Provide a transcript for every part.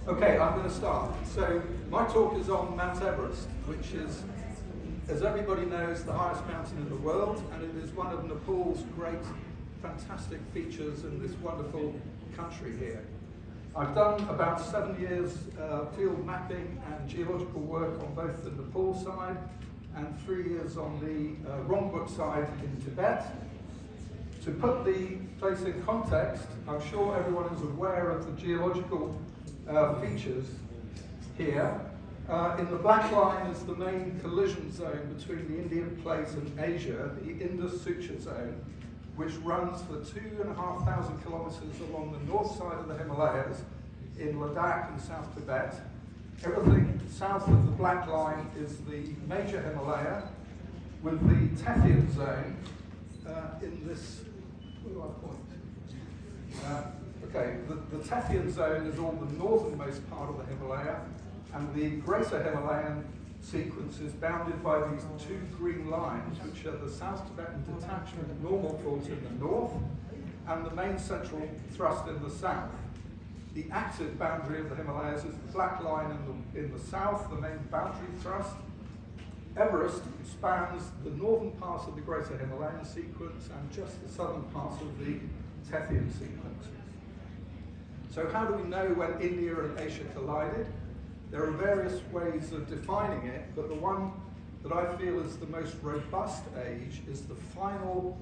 Okay, I'm going to start. So my talk is on Mount Everest, which is, as everybody knows, the highest mountain in the world, and it is one of Nepal's great, fantastic features in this wonderful country here. I've done about 7 years field mapping and geological work on both the Nepal side and 3 years on the Rongbuk side in Tibet. To put the place in context, I'm sure everyone is aware of the geological features here. In the black line is the main collision zone between the Indian plate and Asia, the Indus Suture zone, which runs for 2,500 kilometers along the north side of the Himalayas in Ladakh and South Tibet. Everything south of the black line is the major Himalaya, with the Tethyan zone in this, where do I point? Okay, the Tethyan zone is all the northernmost part of the Himalaya, and the Greater Himalayan sequence is bounded by these two green lines, which are the South Tibetan Detachment normal fault in the north and the main central thrust in the south. The active boundary of the Himalayas is the black line in the south, the main boundary thrust. Everest spans the northern part of the Greater Himalayan sequence and just the southern part of the Tethyan sequence. So how do we know when India and Asia collided? There are various ways of defining it, but the one that I feel is the most robust age is the final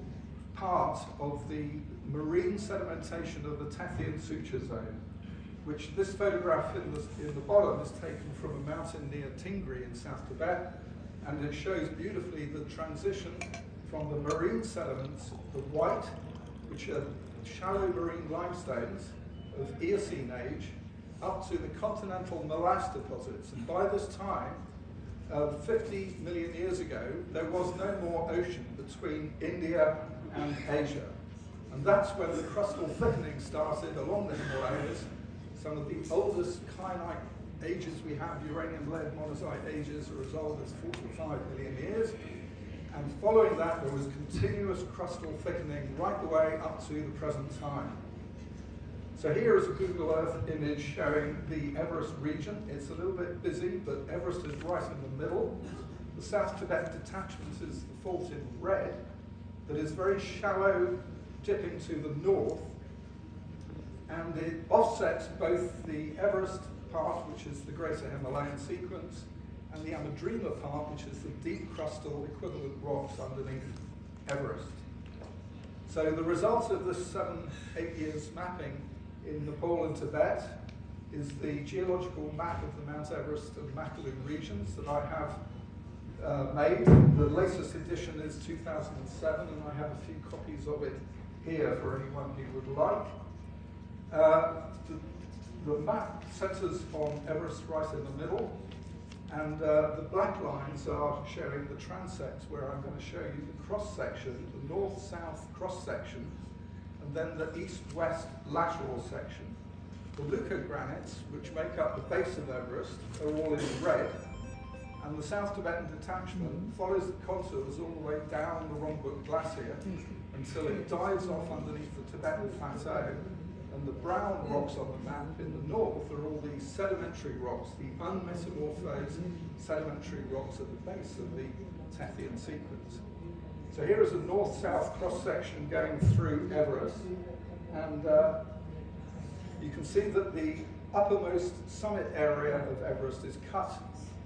part of the marine sedimentation of the Tethyan Suture zone, which this photograph in the bottom is taken from a mountain near Tingri in South Tibet, and it shows beautifully the transition from the marine sediments, the white, which are shallow marine limestones of Eocene age, up to the continental molasse deposits. And by this time, 50 million years ago, there was no more ocean between India and Asia. And that's when the crustal thickening started along the Himalayas. Some of the oldest kyanite ages we have, uranium-lead monazite ages, are as old as 45 million years. And following that, there was continuous crustal thickening right the way up to the present time. So here is a Google Earth image showing the Everest region. It's a little bit busy, but Everest is right in the middle. The South Tibet Detachment is the fault in red that is very shallow, dipping to the north. And it offsets both the Everest part, which is the Greater Himalayan sequence, and the Amadrima part, which is the deep crustal equivalent rocks underneath Everest. So the result of this 7-8 years mapping in Nepal and Tibet is the geological map of the Mount Everest and Makalu regions that I have made. The latest edition is 2007, and I have a few copies of it here for anyone who would like. The map centers on Everest right in the middle, and the black lines are showing the transects, where I'm going to show you the cross-section, the north-south cross-section, and then the east-west lateral section. The leucogranites, which make up the base of Everest, are all in red, and the South Tibetan Detachment follows the contours all the way down the Rongbuk Glacier until it dives off underneath the Tibetan Plateau. And the brown rocks on the map in the north are all these sedimentary rocks, the unmetamorphosed sedimentary rocks at the base of the Tethyan sequence. So here is a north-south cross-section going through Everest, and you can see that the uppermost summit area of Everest is cut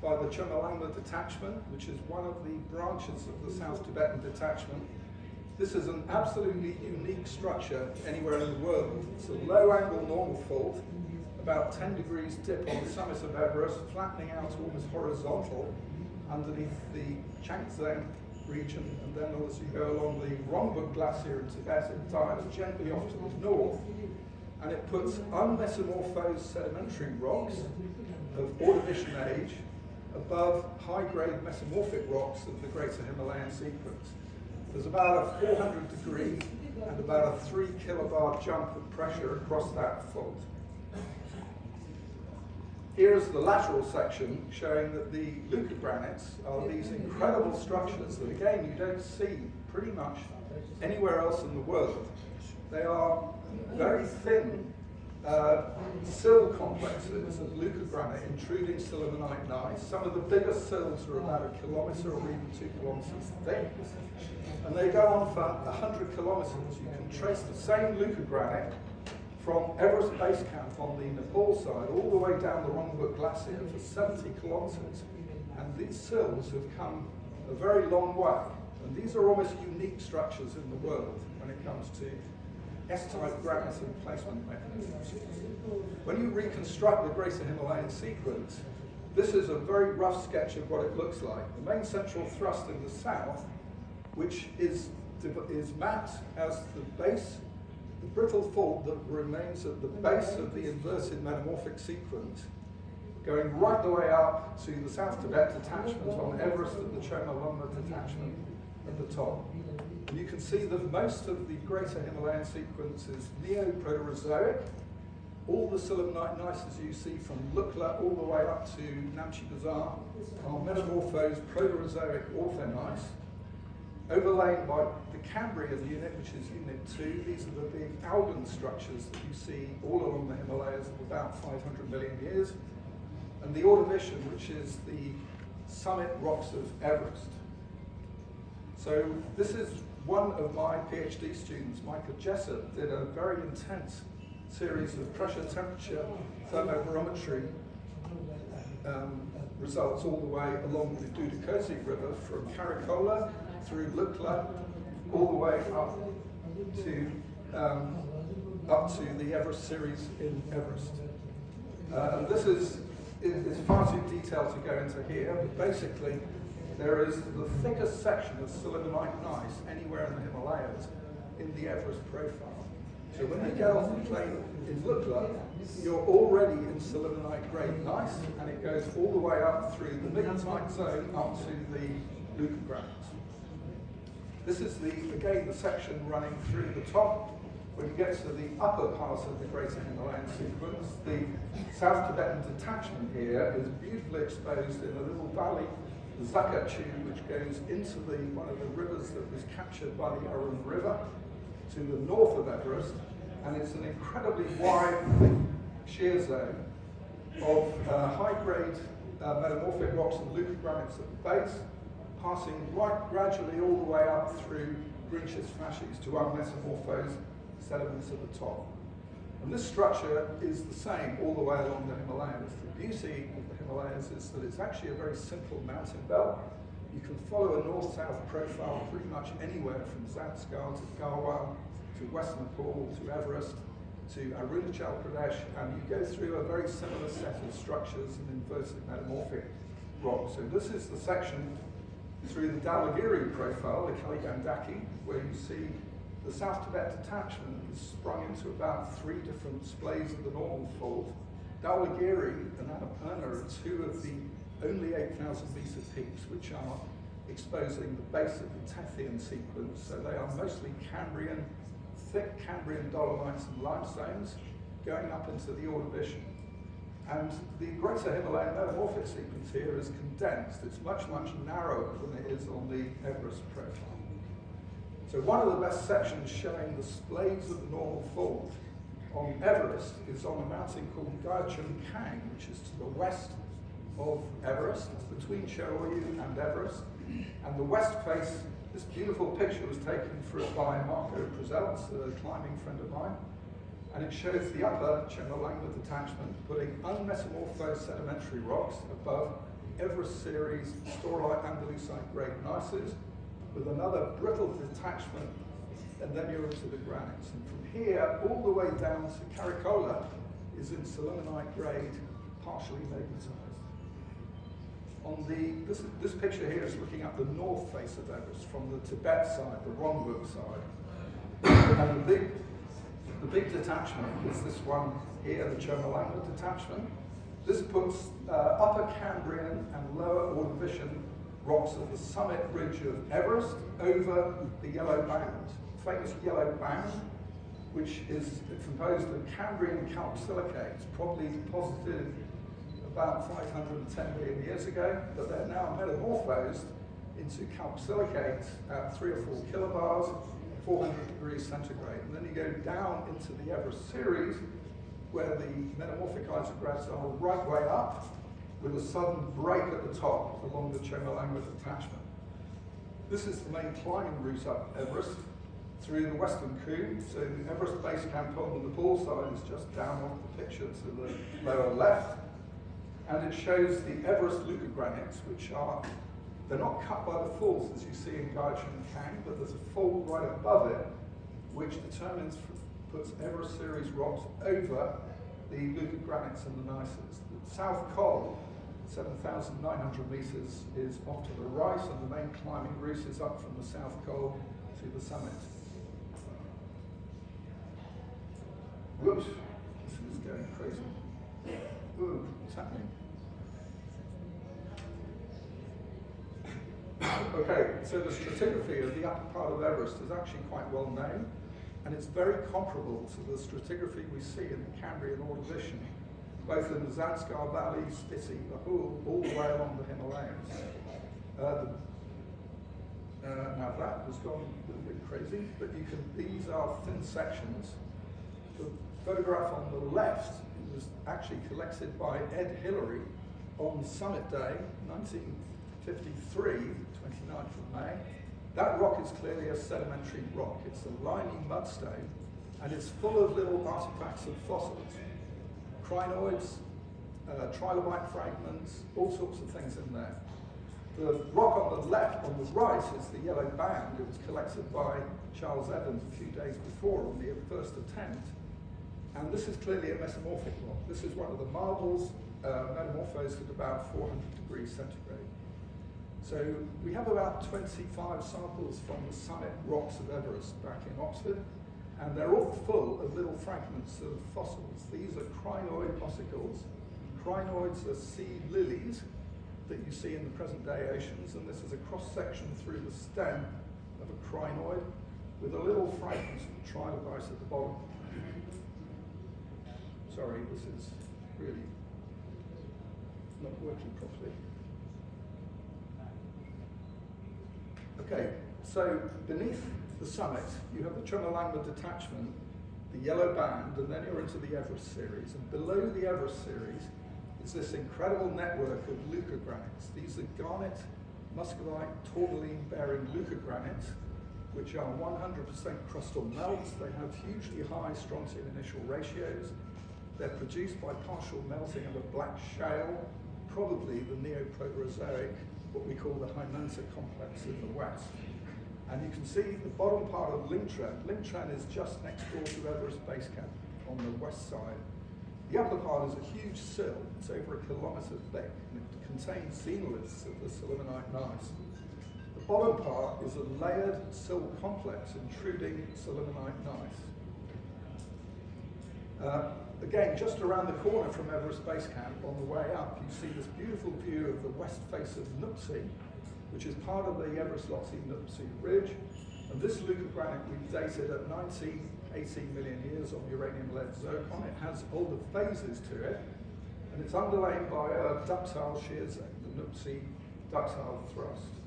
by the Chomolungma Detachment, which is one of the branches of the South Tibetan Detachment. This is an absolutely unique structure anywhere in the world. It's a low-angle normal fault, about 10 degrees dip on the summit of Everest, flattening out almost horizontal underneath the Changzheng region, and then as you go along the Rongbuk Glacier in Tibet, it dives gently off to the north, and it puts unmetamorphosed sedimentary rocks of Ordovician age above high-grade metamorphic rocks of the Greater Himalayan sequence. There's about a 400 degree and about a 3 kilobar jump of pressure across that fault. Here's the lateral section showing that the leucogranites are these incredible structures that, again, you don't see pretty much anywhere else in the world. They are very thin sill complexes of leucogranite intruding sillimanite gneiss. Some of the biggest sills are about 1 kilometre or even 2 kilometres thick, and they go on for 100 kilometres. You can trace the same leucogranite from Everest Base Camp on the Nepal side all the way down the Rongbuk Glacier for 70 kilometres, and these sills have come a very long way, and these are almost unique structures in the world when it comes to S-type granite and placement mechanisms. When you reconstruct the Greater Himalayan sequence, this is a very rough sketch of what it looks like. The main central thrust in the south, which is mapped as the base, the brittle fault that remains at the base of the inverted metamorphic sequence, going right the way up to the South Tibet detachment on Everest and the Chomolungma detachment at the top. And you can see that most of the Greater Himalayan sequence is Neo-Proterozoic. All the sillimanite gneisses you see from Lukla all the way up to Namche Bazaar are metamorphosed Proterozoic orthogneiss, overlain by the Cambrian unit, which is Unit 2. These are the big algan structures that you see all along the Himalayas of about 500 million years, and the Ordovician, which is the summit rocks of Everest. So this is one of my PhD students, Michael Jessup, did a very intense series of pressure, temperature, thermobarometry results all the way along the Dudakosi River from Karakola through Lukla, all the way up to the Everest series in Everest. And this is far too detailed to go into here, but basically there is the thickest section of sillimanite gneiss anywhere in the Himalayas in the Everest profile. So when you get off the plane in Lukla, you're already in sillimanite grade gneiss, and it goes all the way up through the mignonite zone up to the leucographs. This is again the section running through the top. When you get to the upper part of the Greater Himalayan sequence, the South Tibetan detachment here is beautifully exposed in a little valley, the Zakha tube, which goes into one of the rivers that was captured by the Arun River to the north of Everest, and it's an incredibly wide, thick shear zone of high-grade metamorphic rocks and leucogranites at the base, passing right gradually all the way up through green schist facies to unmetamorphosed sediments at the top. And this structure is the same all the way along the Himalayas. The beauty of the Himalayas is that it's actually a very simple mountain belt. You can follow a north-south profile pretty much anywhere from Zanskar to Garhwal to West Nepal to Everest to Arunachal Pradesh, and you go through a very similar set of structures and inverted metamorphic rocks. So this is the section through the Dhaulagiri profile, the Kaligandaki, where you see the South Tibet detachment is sprung into about 3 different splays of the normal fault. Dhaulagiri and Annapurna are 2 of the only 8,000 meter peaks which are exposing the base of the Tethyan sequence. So they are mostly Cambrian, thick Cambrian dolomites and limestones going up into the Ordovician. And the Greater Himalayan metamorphic sequence here is condensed. It's much, much narrower than it is on the Everest profile. So one of the best sections showing the splays of the normal fault on Everest is on a mountain called Gyachun Kang, which is to the west of Everest. It's between Choyu and Everest. And the west face, this beautiful picture was taken by Marco Prezels, a climbing friend of mine. And it shows the upper Chomolungma detachment putting unmetamorphosed sedimentary rocks above Everest series storolite andalusite grade gneisses, with another brittle detachment, and then you're into the granites. And from here, all the way down to Karakola is in sillimanite grade, partially magnetized. This picture here is looking up the north face of Everest from the Tibet side, the Rongbuk side. And the big detachment is this one here, the Chomolungma detachment. This puts upper Cambrian and lower Ordovician rocks at the summit ridge of Everest over the yellow band, famous yellow band, which is composed of Cambrian calc-silicates, probably deposited about 510 million years ago, but they're now metamorphosed into calc-silicates at 3 or 4 kilobars, 400 degrees centigrade. And then you go down into the Everest series, where the metamorphic isographs are right way up, with a sudden break at the top along the Chomolungma detachment. This is the main climbing route up Everest through the Western Cone. So the Everest base camp on the Nepal side is just down off the picture to the lower left. And it shows the Everest leucogranites, which are, they're not cut by the falls as you see in Gaochun Kang, but there's a fold right above it, which puts Everest series rocks over the leucogranites and the gneisses. The South Col, 7,900 meters, is off to the right, and the main climbing route is up from the South Col to the summit. Whoops, this is going crazy. Ooh, what's happening? Okay, so the stratigraphy of the upper part of Everest is actually quite well known, and it's very comparable to the stratigraphy we see in the Cambrian Ordovician, both in the Zanskar Valley, Spiti, Bahul, all the way along the Himalayas. Now that has gone a little bit crazy, but these are thin sections. The photograph on the left was actually collected by Ed Hillary on Summit Day, 1953, 29th of May. That rock is clearly a sedimentary rock. It's a limy mudstone, and it's full of little artifacts of fossils. Crinoids, trilobite fragments, all sorts of things in there. The rock on the left, on the right, is the yellow band. It was collected by Charles Evans a few days before on the first attempt. And this is clearly a metamorphic rock. This is one of the marbles, metamorphosed at about 400 degrees centigrade. So we have about 25 samples from the summit rocks of Everest back in Oxford, and they're all full of little fragments of fossils. These are crinoid ossicles. Crinoids are sea lilies that you see in the present day oceans, and this is a cross-section through the stem of a crinoid with a little fragment of trilobite at the bottom. Sorry, this is really not working properly. Okay, so beneath the summit, you have the Chomolungma detachment, the yellow band, and then you're into the Everest series. And below the Everest series is this incredible network of leucogranites. These are garnet, muscovite, tourmaline-bearing leucogranites, which are 100% crustal melts. They have hugely high strontium initial ratios. They're produced by partial melting of a black shale, probably the Neoproterozoic, what we call the Hymansa complex in the west. And you can see the bottom part of Lingtran. Lingtran is just next door to Everest Base Camp on the west side. The upper part is a huge sill. It's over 1 kilometre thick, and it contains xenoliths of the sillimanite gneiss. The bottom part is a layered sill complex intruding sillimanite gneiss. Again, just around the corner from Everest Base Camp, on the way up, you see this beautiful view of the west face of Nuptse, which is part of the Everest Lhotse-Nuptse Ridge. And this leucogranite we've dated at 18 million years of uranium-lead zircon. It has older phases to it, and it's underlain by a ductile shear zone, the Nuptse ductile thrust.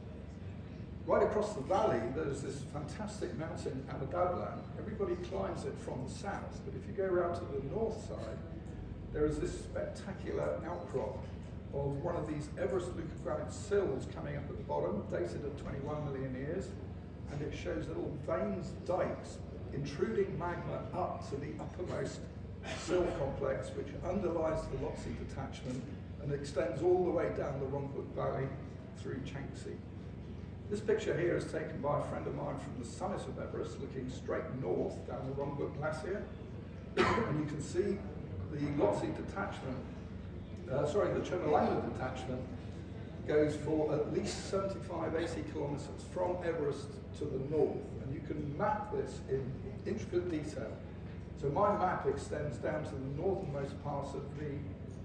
Right across the valley, there's this fantastic mountain, Amadablan. Everybody climbs it from the south, but if you go around to the north side, there is this spectacular outcrop of one of these Everest leucogranite sills coming up at the bottom, dated at 21 million years, and it shows little veins, dikes, intruding magma up to the uppermost sill complex, which underlies the Lhotse detachment and extends all the way down the Rongbuk Valley through Changxi. This picture here is taken by a friend of mine from the summit of Everest, looking straight north down the Rongbuk Glacier. And you can see the Lhotse detachment, the Chomolungma detachment goes for at least 75, 80 kilometers from Everest to the north. And you can map this in intricate detail. So my map extends down to the northernmost part of the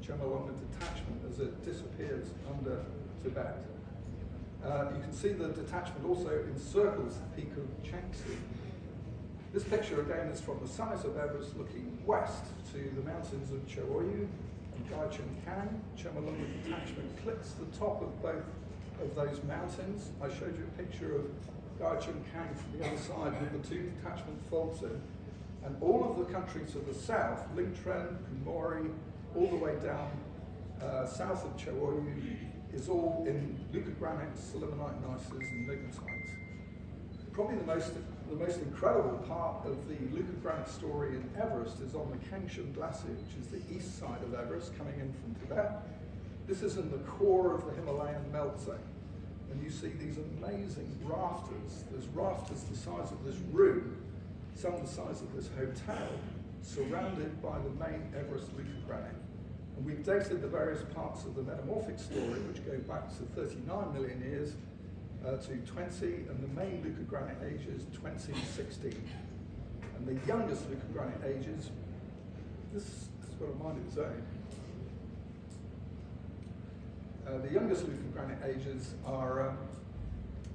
Chomolungma detachment as it disappears under Tibet. You can see the detachment also encircles the peak of Changxi. This picture again is from the summit of Everest looking west to the mountains of Cho'oyu and Gaochun Kang. Chomolungma detachment clicks the top of both of those mountains. I showed you a picture of Gaochun Kang from the other side with the two detachment faults in. And all of the country to the south, Lingtren, Kumori, all the way down south of Chaoyu, is all in leucogranites, sillimanite gneisses, and lignitites. Probably the most incredible part of the leucogranite story in Everest is on the Kangshan Glacier, which is the east side of Everest, coming in from Tibet. This is in the core of the Himalayan melt zone. And you see these amazing rafters. There's rafters the size of this room, some the size of this hotel, surrounded by the main Everest leucogranite. And we've dated the various parts of the metamorphic story, which go back to 39 million years, to 20, and the main leucogranite age is 2016. And the youngest leucogranite ages, this has got a mind of its own. The youngest leucogranite ages are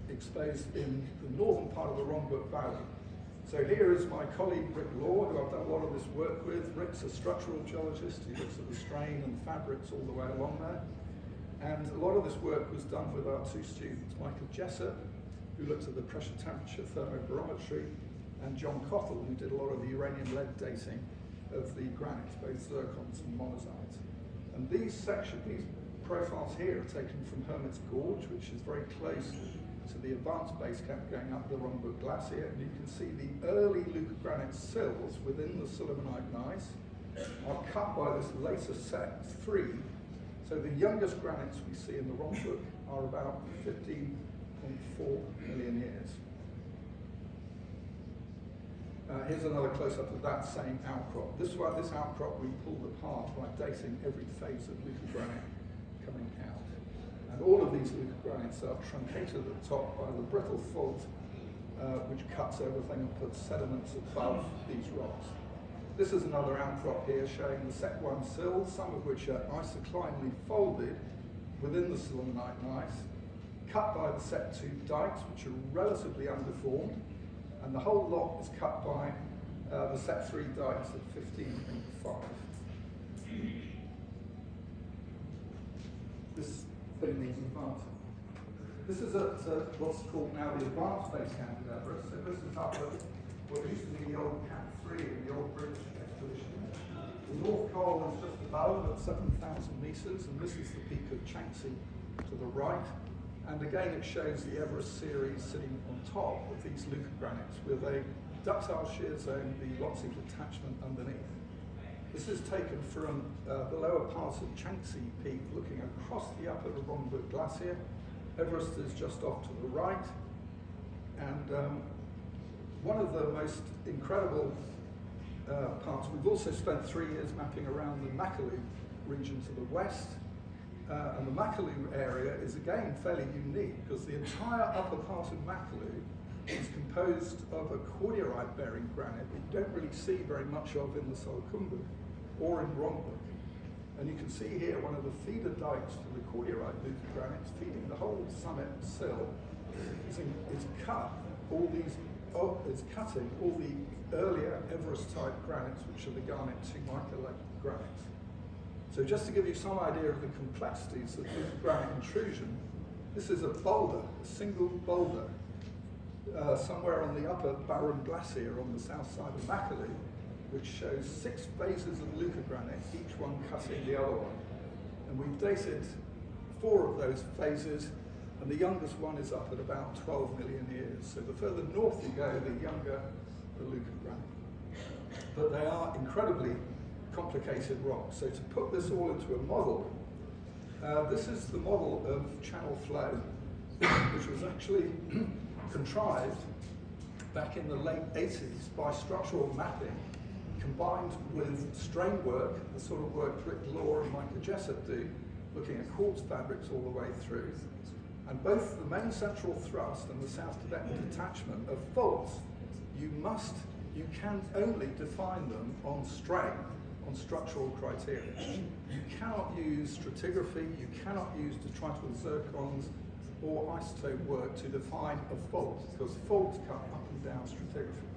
exposed in the northern part of the Rongbuk Valley. So here is my colleague Rick Law, who I've done a lot of this work with. Rick's a structural geologist. He looks at the strain and fabrics all the way along there. And a lot of this work was done with our two students, Michael Jessup, who looked at the pressure temperature thermobarometry, and John Cottle, who did a lot of the uranium lead dating of the granites, both zircons and monazites. And these profiles here are taken from Hermit's Gorge, which is very close to the advanced base camp going up the Rongbuk Glacier. And you can see the early leucogranite sills within the sillimanite gneiss are cut by this later set 3. So the youngest granites we see in the Rongbuk are about 15.4 million years. Here's another close-up of that same outcrop. This outcrop we pulled apart by dating every phase of leucogranite coming out. And all of these leucogranites are truncated at the top by the brittle fault, which cuts everything and puts sediments above these rocks. This is another outcrop here showing the set 1 sills, some of which are isoclinally folded within the sillimanite gneiss, cut by the set 2 dikes, which are relatively undeformed, and the whole lot is cut by the set 3 dikes at 15.5. This is at what's called now the advanced base camp at Everest. So this is up at what used to be the old Camp 3 in the old British expedition. The North Col is just above at 7,000 meters, and this is the peak of Changsi to the right. And again, it shows the Everest series sitting on top of these leucogranites with a ductile shear zone, the Lhotse detachment underneath. This is taken from the lower part of Changsi Peak, looking across the upper Rongbuk Glacier. Everest is just off to the right. And one of the most incredible parts, we've also spent 3 years mapping around the Makalu region to the west. And the Makalu area is again fairly unique because the entire upper part of Makalu is composed of a cordierite-bearing granite that you don't really see very much of in the Solukhumbu or in Rongbuk. And you can see here one of the feeder dikes for the cordierite leucogranites feeding the whole summit sill is cutting all the earlier Everest-type granites, which are the Garnet 2 mica granites. So just to give you some idea of the complexities of leucogranite intrusion, this is a boulder, a single boulder, somewhere on the upper Barron Glacier on the south side of Makalu, which shows 6 phases of leucogranite, each one cutting the other one. And we've dated 4 of those phases, and the youngest one is up at about 12 million years. So the further north you go, the younger the leucogranite. But they are incredibly complicated rocks. So to put this all into a model, this is the model of channel flow, which was actually contrived back in the late 80s by structural mapping, combined with strain work, the sort of work Rick Law and Michael Jessup do, looking at quartz fabrics all the way through. And both the main central thrust and the South Tibetan detachment are faults. You can only define them on strain, on structural criteria. You cannot use stratigraphy, you cannot use detrital zircons or isotope work to define a fault, because faults cut up and down stratigraphy.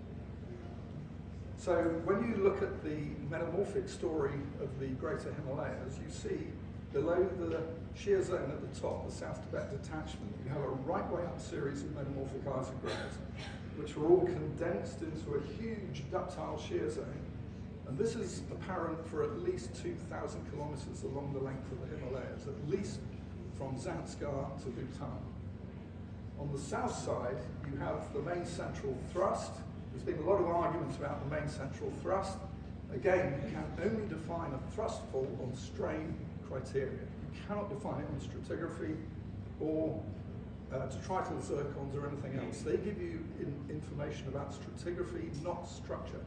So when you look at the metamorphic story of the Greater Himalayas, you see below the shear zone at the top, the South Tibet detachment, you have a right way up series of metamorphic isographs. which are all condensed into a huge ductile shear zone. And this is apparent for at least 2,000 kilometers along the length of the Himalayas, at least from Zanskar to Bhutan. On the south side, you have the main central thrust. There's been a lot of arguments about the main central thrust. Again, you can only define a thrust fault on strain criteria. You cannot define it on stratigraphy or detrital zircons or anything else. They give you information about stratigraphy, not structure.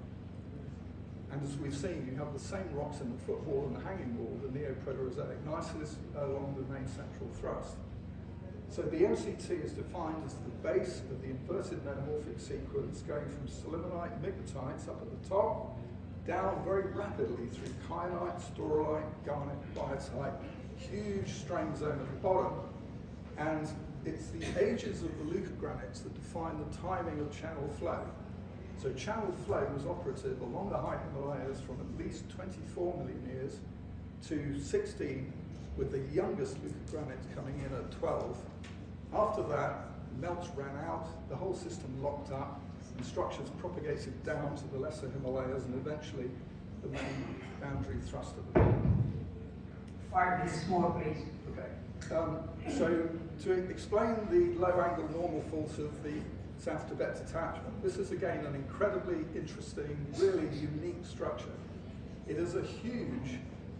And as we've seen, you have the same rocks in the footwall and the hanging wall, the Neoproterozoic gneiss along the main central thrust. So the MCT is defined as the base of the inverted metamorphic sequence going from sillimanite migmatites up at the top, down very rapidly through kyanite, staurolite, garnet, biotite, huge strain zone at the bottom. And it's the ages of the leucogranites that define the timing of channel flow. So channel flow was operative along the high Himalayas from at least 24 million years to 16, with the youngest leucogranites coming in at 12. After that, melts ran out, the whole system locked up, and structures propagated down to the lesser Himalayas and eventually the main boundary thrust of the bottom. 5 minutes more, please. Okay. So to explain the low-angle normal fault of the South Tibet detachment, this is again an incredibly interesting, really unique structure. It is a huge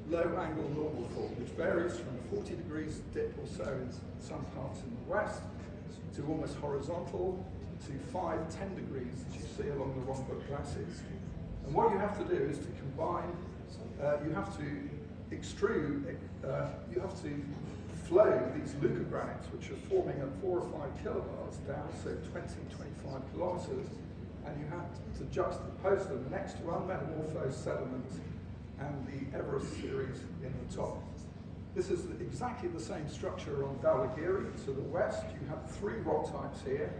low-angle normal fault, which varies from 40 degrees dip or so in some parts in the west to almost horizontal to 5-10 degrees, as you see along the Rongbuk glaciers. And what you have to do is to combine, you have to extrude, you have to flow these leucogranites, which are forming at 4 or 5 kilobars down, so 20-25 kilometers, and you have to juxtapose them next to unmetamorphosed sediments and the Everest series in the top. This is exactly the same structure on Dhaulagiri. To the west, you have 3 rock types here.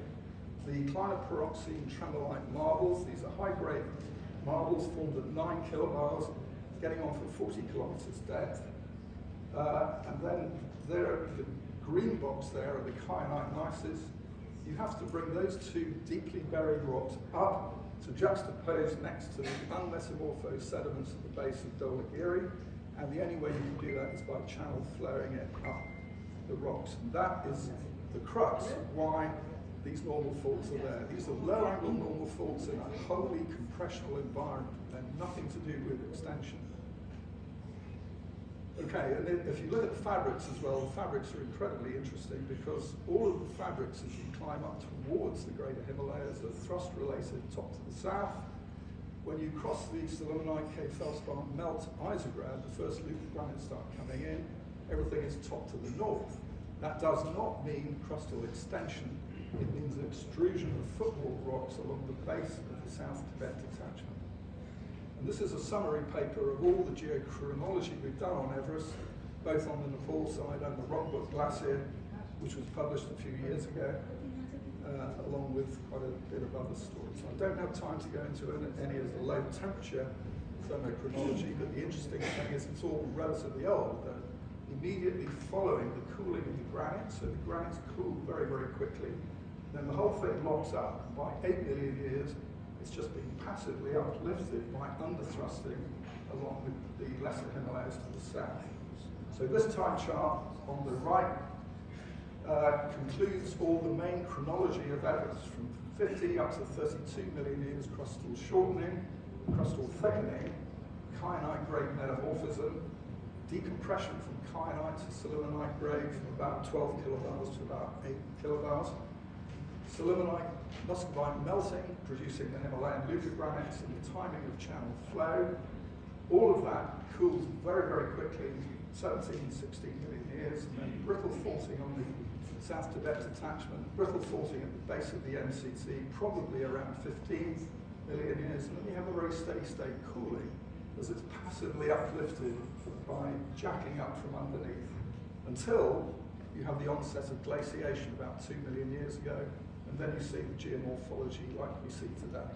The clinopyroxene tremolite marbles. These are high-grade marbles formed at 9 kilobars, getting on for 40 kilometers depth. And then the green box there are the kyanite gneisses. You have to bring those 2 deeply buried rocks up to juxtapose next to the unmetamorphosed sediments at the base of Dhaulagiri, and the only way you can do that is by channel flowing it up the rocks. And that is the crux of why these normal faults are there. These are low-angle normal faults in a wholly compressional environment. They're nothing to do with extension. Okay, and if you look at the fabrics as well, the fabrics are incredibly interesting because all of the fabrics as you climb up towards the greater Himalayas are thrust-related top to the south. When you cross the sillimanite cave felspar melt isograd, the first leucogranites start coming in, everything is top to the north. That does not mean crustal extension. It means extrusion of footwall rocks along the base of the South Tibet detachment. And this is a summary paper of all the geochronology we've done on Everest, both on the Nepal side and the Rongbuk Glacier, which was published a few years ago, along with quite a bit of other stories. I don't have time to go into any of the low temperature thermochronology, but the interesting thing is it's all relatively old. Immediately following the cooling of the granite, so the granites cool very, very quickly, then the whole thing locks up. By 8 million years, it's just being passively uplifted by underthrusting along with the lesser Himalayas to the south. So this time chart on the right concludes all the main chronology of Everest from 50 up to 32 million years crustal shortening, crustal thickening, kyanite grade metamorphism, decompression from kyanite to sillimanite grade from about 12 kilobars to about 8 kilobars, sillimanite muscovite melting, producing the Himalayan leucogranites and the timing of channel flow. All of that cools very, very quickly, 17, 16 million years, and then brittle faulting on the South Tibet detachment, brittle faulting at the base of the MCT, probably around 15 million years, and then you have a very steady state cooling as it's passively uplifted by jacking up from underneath, until you have the onset of glaciation about 2 million years ago, and then you see the geomorphology like we see today.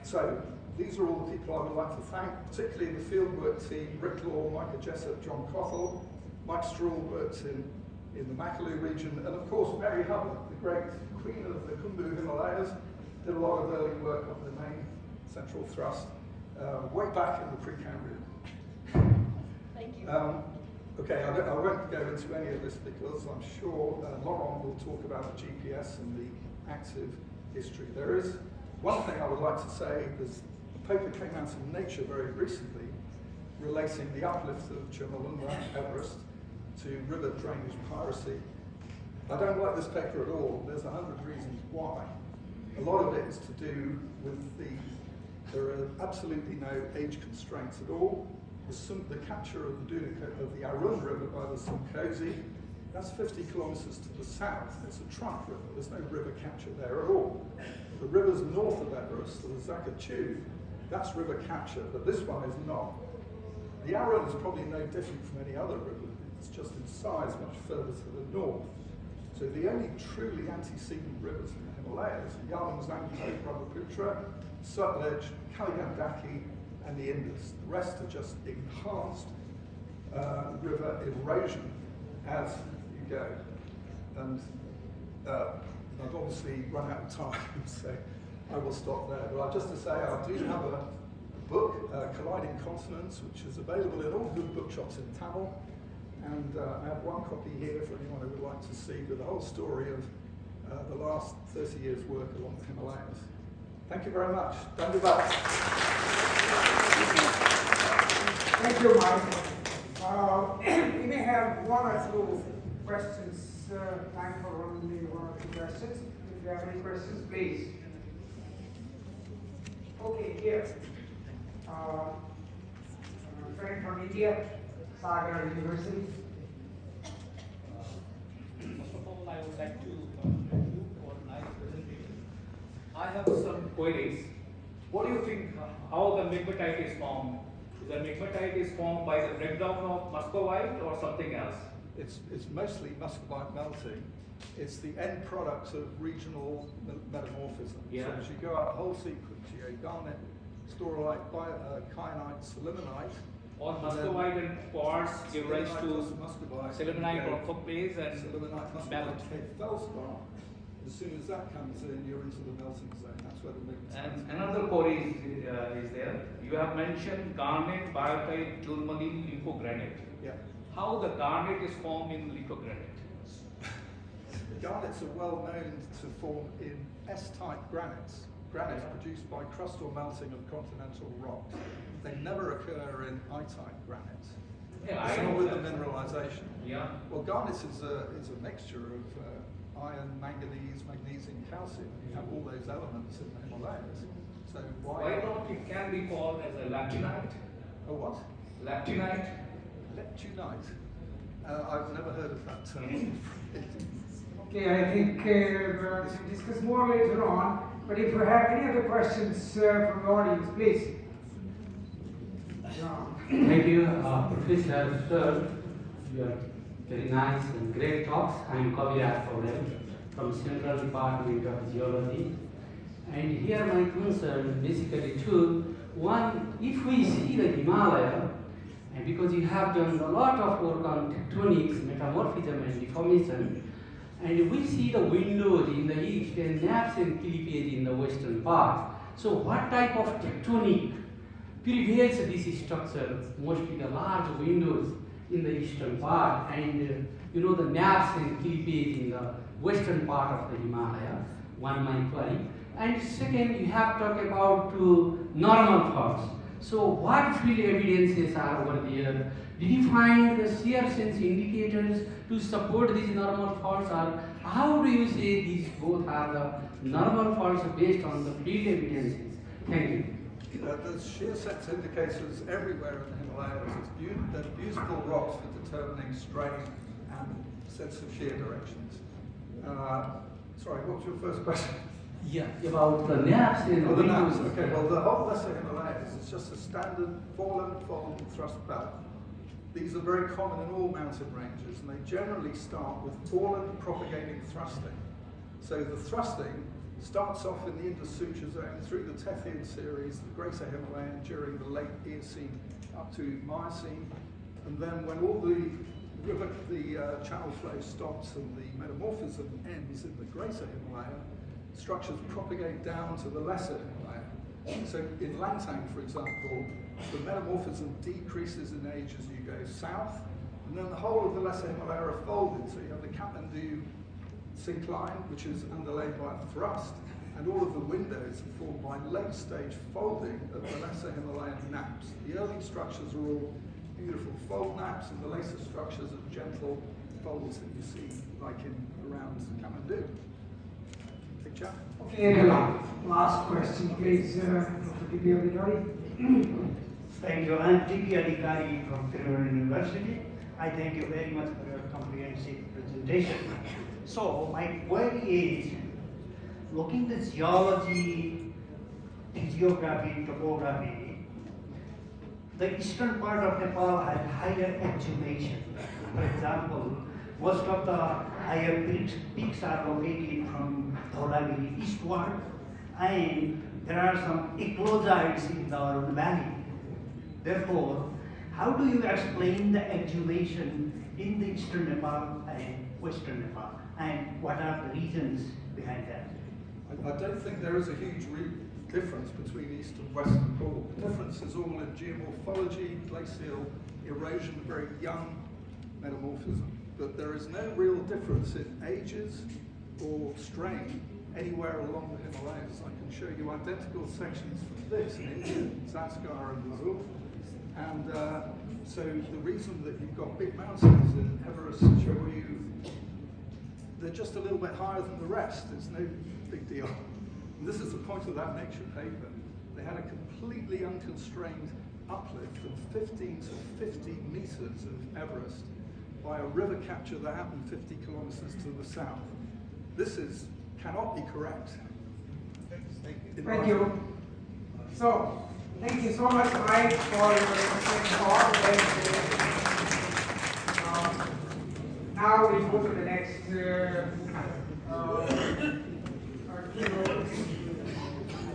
So these are all the people I would like to thank, particularly the fieldwork team, Rick Law, Micah Jessup, John Cothell. Mike Strahl worked in in the Makalu region, and of course Mary Hubbard, the great queen of the Khumbu Himalayas, did a lot of early work on the main central thrust way back in the Precambrian. Thank you. Okay, I won't go into any of this because I'm sure Laurent will talk about the GPS and the active history. There is one thing I would like to say. There's a paper came out in Nature very recently relating the uplift of Mount Everest to river drainage piracy. I don't like this paper at all. There's 100 reasons why. A lot of it is to do with there are absolutely no age constraints at all. The capture of the Arun River by the Sumkosi, that's 50 kilometers to the south. It's a trunk river. There's no river capture there at all. The rivers north of Everest, the Zakatu, that's river capture, but this one is not. The Arun is probably no different from any other river. It's just in size much further to the north. So the only truly antecedent rivers in the Himalayas are Yarlung, Brahmaputra, Sutlej, Kaligandaki, and the Indus. The rest are just enhanced river erosion as you go. And I've obviously run out of time, so I will stop there. But just to say, I do have a book, Colliding Continents, which is available in all good bookshops in Tamil. And I have one copy here for anyone who would like to see with the whole story of the last 30 years' work along the Himalayas. Thank you very much. Dandavat. Thank you, Mike. We may have one or two questions. Time for only one or two questions. If you have any questions, please. Okay, here. Friend from India, Sagar University. First of all, I would like to thank you for a nice presentation. I have some queries. What do you think, how the pegmatite is formed? Is the pegmatite is formed by the breakdown of muscovite or something else? It's mostly muscovite melting. It's the end product of regional metamorphism. Yeah. So as you go up the whole sequence, you go garnet, storolite, kyanite, selimanite. Or muscovite and quartz give rise to selimanite or phase and selimanite, balance. muscovite, feldspar. As soon as that comes in, you're into the melting zone. That's where the movement And another query is there. You have mentioned garnet, biotite, tourmaline, lithogranite. Yeah. How the garnet is formed in lithogranite? Garnets are well known to form in S-type granites. Granites produced by crust or melting of continental rocks. They never occur in I-type granites. Yeah, I Same know with the that. mineralization. Yeah. Well, garnet is a mixture of iron, manganese, magnesium, calcium. You have all those elements in the Himalayas. So Why not it can be called as a leptinite? A what? Leptinite? Leptunite. I've never heard of that term. Okay, I think we'll discuss more later on. But if you have any other questions from the audience, please. Thank you, Professor Sir. Your very nice and great talks. I am Kaviraj Paudel from Central Department of Geology. And here my concern basically two. One, if we see the Himalaya, and because you have done a lot of work on tectonics, metamorphism and deformation, and we see the windows in the east and naps and cleavage in the western part. So what type of tectonic prevails this structure? Mostly the large windows in the eastern part and the naps and cleavage in the western part of the Himalaya. One my query. And second, you have talked about normal faults. So what field evidences are over there? Did you find the shear sense indicators to support these normal faults, or how do you say these both are the normal faults based on the field evidences? Thank you. There's shear sense indicators everywhere in the Himalayas. They're beautiful rocks for determining strain and sense of shear directions. Sorry, what was your first question? Yeah, about the naps and Oh, the naps. windows. Okay, well, the whole Lesser Himalayas is just a standard fallen fold thrust belt. These are very common in all mountain ranges, and they generally start with fallen propagating thrusting. So the thrusting starts off in the Indus Sutra zone through the Tethyan series, the Greater Himalayan during the late Eocene up to Miocene, and then when all the channel flow stops and the metamorphism ends in the greater Himalaya, structures propagate down to the lesser Himalaya. So in Langtang, for example, the metamorphism decreases in age as you go south, and then the whole of the lesser Himalaya are folded. So you have the Kathmandu syncline, which is underlaid by thrust, and all of the windows are formed by late-stage folding of the lesser Himalayan naps. The early structures are all beautiful fold naps, and the later structures are gentle folds that you see like in around Kathmandu. Picture? Okay, last question, please, Dr. D.P. Adhikari. Thank you. I'm T.P. Adhikari from Trivandrum University. I thank you very much for your comprehensive presentation. So my query is, looking at geology, physiography, topography, the eastern part of Nepal has higher exhumation. For example, most of the higher peaks are located from Dhaulagiri eastward, and there are some eclosites in the Arun Valley. Therefore, how do you explain the exhumation in the eastern Nepal and western Nepal, and what are the reasons behind that? I don't think there is a huge difference between east and west Nepal. The difference is all in geomorphology, glacial erosion, very young metamorphism. But there is no real difference in ages or strain anywhere along the Himalayas. I can show you identical sections from this in India, Zanskar and Lahore. And so the reason that you've got big mountains in Everest show you, they're just a little bit higher than the rest. It's no big deal. And this is the point of that nature paper. They had a completely unconstrained uplift of 15 to 50 meters of Everest by a river capture that happened 50 kilometers to the south. This cannot be correct. Thank you. So, thank you so much, Mike, for your talk. Now we go to the next